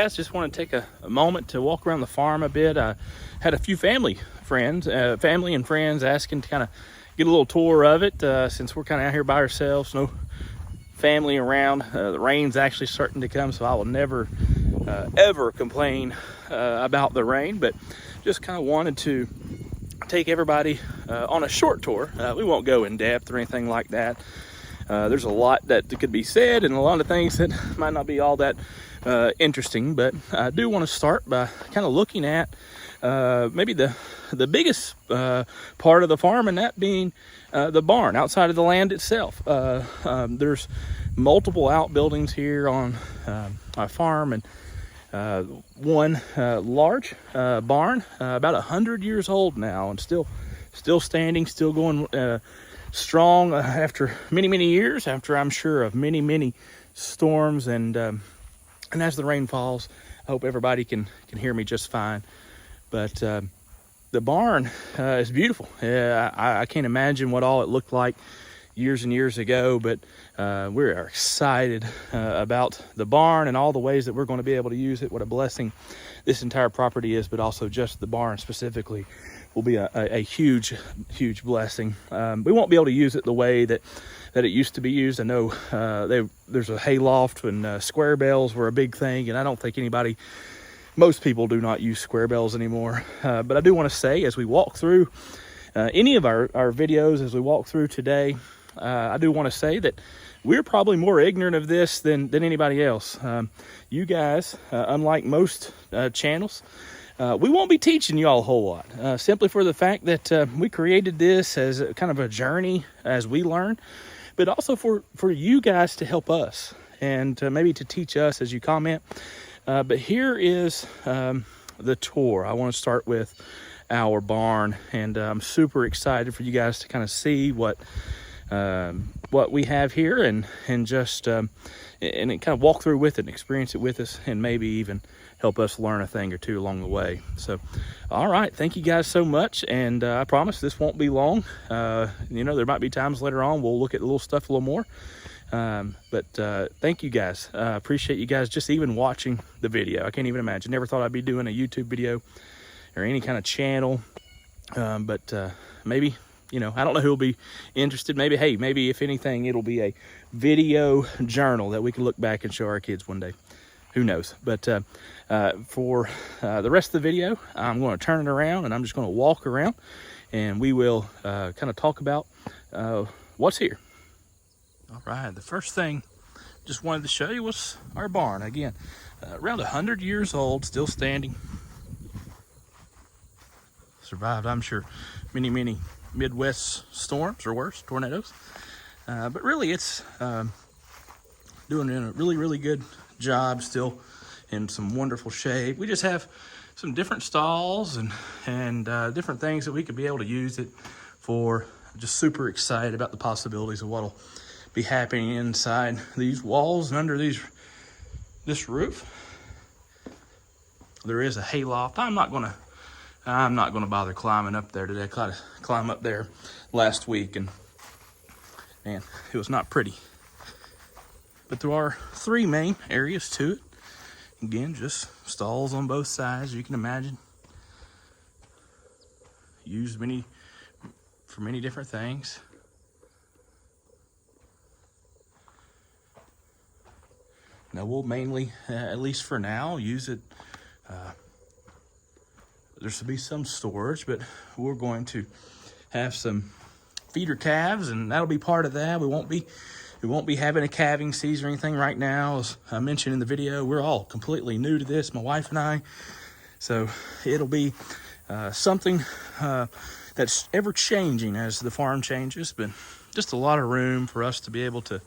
guys, just want to take a moment to walk around the farm a bit. I had a few family and friends asking to kind of get a little tour of it, since we're kind of out here by ourselves, no family around. The rain's actually starting to come, so I will never ever complain about the rain, but just kind of wanted to take everybody on a short tour. We won't go in depth or anything like that. There's a lot that could be said and a lot of things that might not be all that interesting, but I do want to start by kind of looking at maybe the biggest part of the farm, and that being the barn outside of the land itself. There's multiple outbuildings here on our farm, and one large barn, about 100 years old now, and still standing, still going strong after many years, after I'm sure of many storms, and as the rain falls, I hope everybody can hear me just fine. But the barn is beautiful. I can't imagine what all it looked like years and years ago, but we are excited about the barn and all the ways that we're going to be able to use it. What a blessing this entire property is, but also just the barn specifically will be a huge blessing. We won't be able to use it the way that it used to be used. I know there's a hay loft, and square bales were a big thing, and I don't think most people do not use square bales anymore. But I do want to say, as we walk through any of our videos, as we walk through today, I do want to say that we're probably more ignorant of this than anybody else. You guys, unlike most channels, we won't be teaching you all a whole lot, simply for the fact that we created this as a kind of a journey as we learn, but also for you guys to help us and maybe to teach us as you comment. But here is the tour. I want to start with our barn, and I'm super excited for you guys to kind of see what we have here, and just and kind of walk through with it and experience it with us, and maybe even help us learn a thing or two along the way. So, all right, thank you guys so much, and I promise this won't be long. There might be times later on we'll look at the little stuff a little more. But thank you guys. Appreciate you guys just even watching the video. I can't even imagine. Never thought I'd be doing a YouTube video or any kind of channel. But maybe, I don't know who'll be interested. Maybe if anything, it'll be a video journal that we can look back and show our kids one day. Who knows? But for the rest of the video, I'm going to turn it around, and I'm just going to walk around, and we will kind of talk about what's here. All right, the first thing just wanted to show you was our barn. Again, around 100 years old, still standing. Survived, I'm sure, many Midwest storms or worse, tornadoes. But really, it's doing a really good job, still in some wonderful shape. We just have some different stalls and different things that we could be able to use it for. Just super excited about the possibilities of what'll be happening inside these walls and under this roof. There is a hay loft. I'm not gonna bother climbing up there today. I tried to climb up there last week, and man, it was not pretty. But there are 3 main areas to it. Again, just stalls on both sides, you can imagine. Used for many different things. Now we'll mainly, at least for now, use it. There should be some storage, but we're going to have some feeder calves, and that'll be part of that. We won't be having a calving season or anything right now. As I mentioned in the video, we're all completely new to this, my wife and I. So it'll be something that's ever changing as the farm changes, but just a lot of room for us to be able to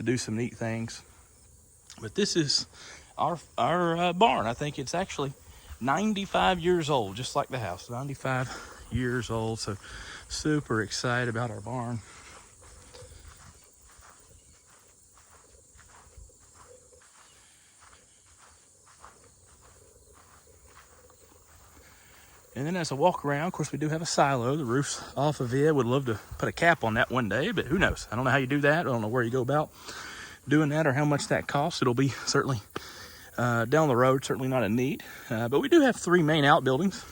do some neat things. But this is our barn. I think it's actually 95 years old, just like the house. 95 years old, so super excited about our barn. And then as I walk around, of course, we do have a silo. The roof's off of it. Would love to put a cap on that one day, but who knows? I don't know how you do that. I don't know where you go about doing that or how much that costs. It'll be certainly down the road. Certainly not a need, but we do have 3 main outbuildings.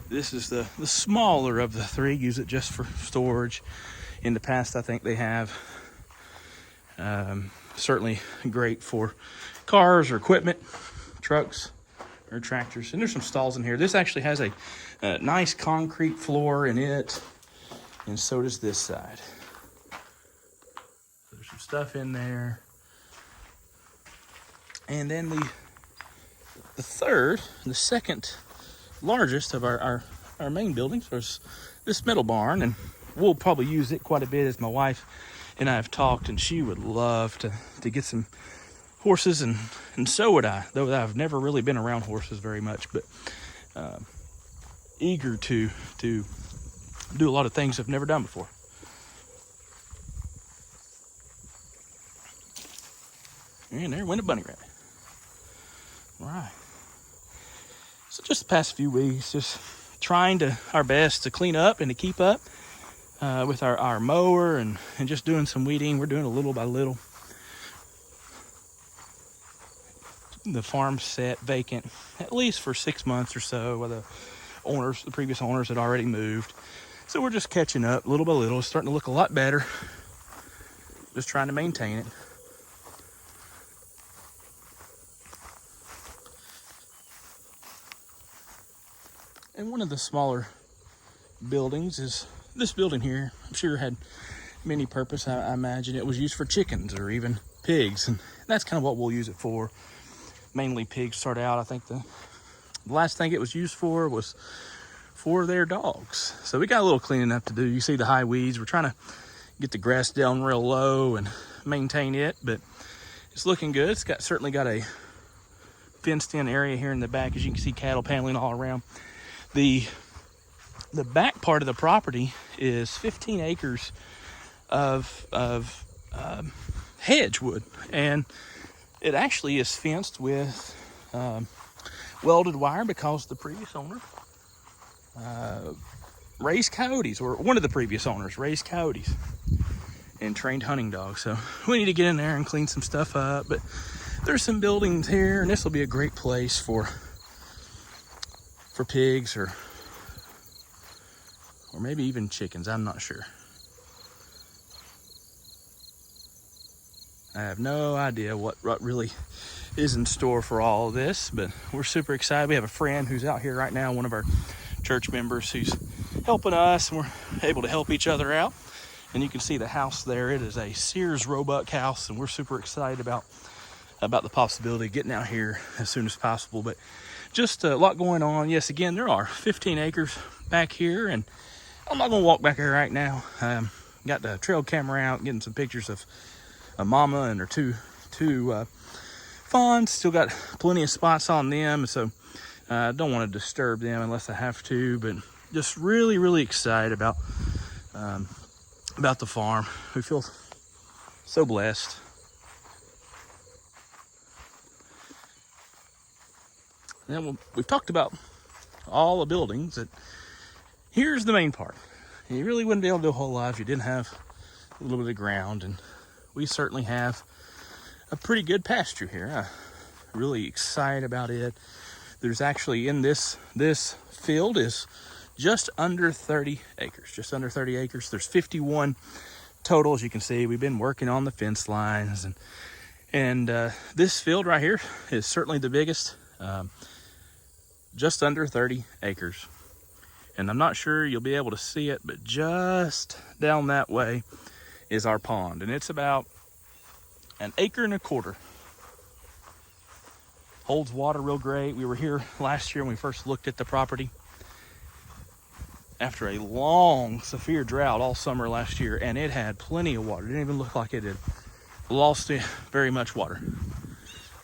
This is the smaller of the 3. Use it just for storage. In the past, I think they have. Certainly great for cars or equipment, trucks or tractors. And there's some stalls in here. This actually has a nice concrete floor in it, and so does this side. There's some stuff in there. And then the second largest of our main buildings was this middle barn, and we'll probably use it quite a bit, as my wife and I have talked, and she would love to get some horses, and so would I, though I've never really been around horses very much, but eager to do a lot of things I've never done before. And there went a bunny rabbit. All right. So just the past few weeks, just trying our best to clean up and to keep up with our mower and just doing some weeding. We're doing a little by little. The farm's set vacant at least for 6 months or so, where the previous owners had already moved. So we're just catching up little by little. It's starting to look a lot better. Just trying to maintain it. And one of the smaller buildings is this building here. I'm sure had many purpose. I imagine it was used for chickens or even pigs, and that's kind of what we'll use it for. Mainly pigs start out. I think the last thing it was used for was for their dogs. So we got a little cleaning up to do. You see the high weeds. We're trying to get the grass down real low and maintain it, but it's looking good. It's certainly got a fenced in area here in the back, as you can see cattle paneling all around. The back part of the property is 15 acres of hedgewood, and it actually is fenced with welded wire because the previous owner raised coyotes, or one of the previous owners raised coyotes and trained hunting dogs. So we need to get in there and clean some stuff up, but there's some buildings here, and this will be a great place for pigs or maybe even chickens. I'm not sure. I have no idea what really is in store for all of this, but we're super excited. We have a friend who's out here right now, one of our church members, who's helping us, and we're able to help each other out. And you can see the house there. It is a Sears Roebuck house, and we're super excited about the possibility of getting out here as soon as possible. But just a lot going on. Yes, again, there are 15 acres back here, and I'm not going to walk back here right now. Got the trail camera out, getting some pictures of a mama and her two fawns. Still got plenty of spots on them, so I don't want to disturb them unless I have to. But just really, really excited about the farm. We feel so blessed. And we've talked about all the buildings. That here's the main part. You really wouldn't be able to do a whole lot if you didn't have a little bit of ground, and we certainly have a pretty good pasture here. I'm really excited about it. There's actually, in this field is just under 30 acres. Just under 30 acres. There's 51 total, as you can see. We've been working on the fence lines, and this field right here is certainly the biggest. Just under 30 acres. And I'm not sure you'll be able to see it, but just down that way is our pond. And it's about 1.25 acres. Holds water real great. We were here last year when we first looked at the property after a long, severe drought all summer last year, and it had plenty of water. It didn't even look like it had lost very much water.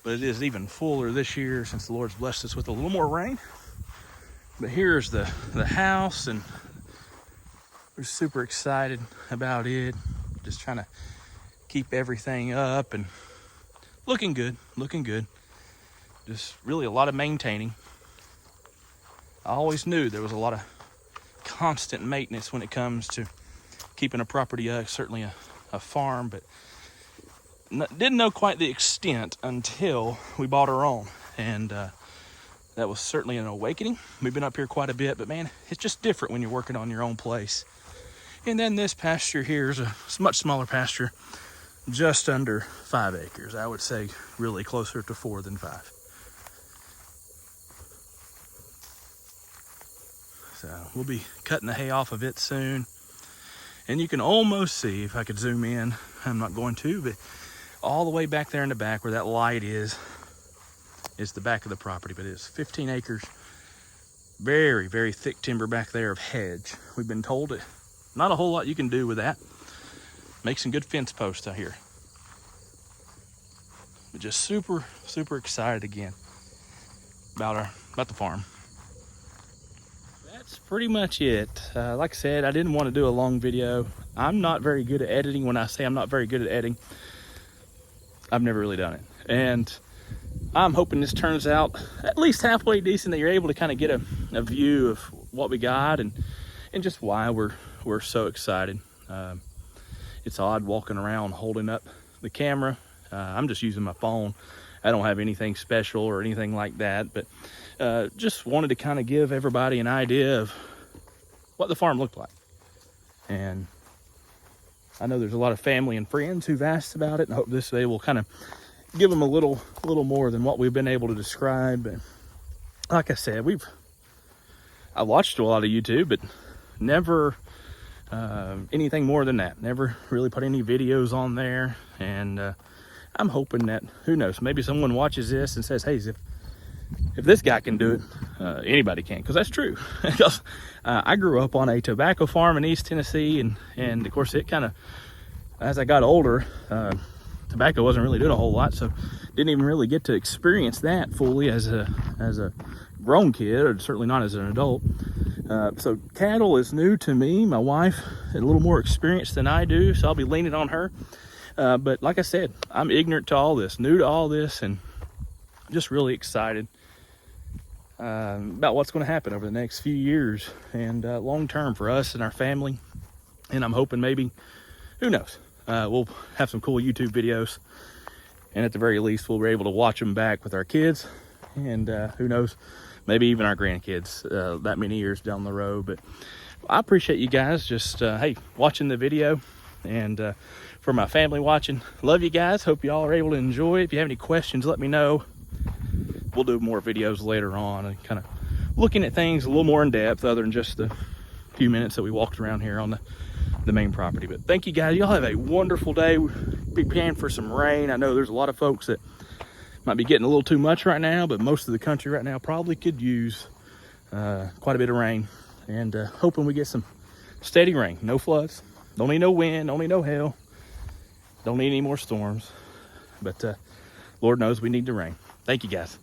But it is even fuller this year since the Lord's blessed us with a little more rain. But here's the house, and we're super excited about it. Just trying to keep everything up and looking good. Just really a lot of maintaining. I always knew there was a lot of constant maintenance when it comes to keeping a property up, certainly a farm, but didn't know quite the extent until we bought our own, and that was certainly an awakening. We've been up here quite a bit, but man, it's just different when you're working on your own place. And then this pasture here is a much smaller pasture, just under 5 acres. I would say really closer to 4 than 5. So we'll be cutting the hay off of it soon. And you can almost see, if I could zoom in, I'm not going to, but all the way back there in the back where that light is the back of the property. But it's 15 acres, very, very thick timber back there of hedge. We've been told that not a whole lot you can do with that. Make some good fence posts out here. But just super, super excited again about the farm. That's pretty much it. Like I said, I didn't want to do a long video. I'm not very good at editing. When I say I'm not very good at editing, I've never really done it. And I'm hoping this turns out at least halfway decent, that you're able to kind of get a view of what we got and just why we're so excited. It's odd walking around holding up the camera. I'm just using my phone. I don't have anything special or anything like that, but just wanted to kind of give everybody an idea of what the farm looked like. And I know there's a lot of family and friends who've asked about it, and I hope this day will kind of give them a little more than what we've been able to describe. But like I said, I watched a lot of YouTube, but never anything more than that. Never really put any videos on there. And I'm hoping that, who knows, maybe someone watches this and says, hey, if this guy can do it, anybody can. Because that's true. Because I grew up on a tobacco farm in East Tennessee, and of course it kind of, as I got older, tobacco wasn't really doing a whole lot, so didn't even really get to experience that fully as a grown kid, or certainly not as an adult. So cattle is new to me. My wife had a little more experience than I do, so I'll be leaning on her. But like I said, I'm ignorant to all this, new to all this, and just really excited about what's going to happen over the next few years and long term for us and our family. And I'm hoping maybe, who knows, we'll have some cool YouTube videos, and at the very least we'll be able to watch them back with our kids, and who knows, maybe even our grandkids that many years down the road. But I appreciate you guys just hey, watching the video, and for my family watching, love you guys. Hope you all are able to enjoy it. If you have any questions, let me know. We'll do more videos later on and kind of looking at things a little more in depth, other than just the few minutes that we walked around here on the main property. But thank you guys. Y'all have a wonderful day. Be praying for some rain. I know there's a lot of folks that might be getting a little too much right now, but most of the country right now probably could use quite a bit of rain. And hoping we get some steady rain. No floods. Don't need no wind. Don't need no hail. Don't need any more storms. But Lord knows we need the rain. Thank you guys.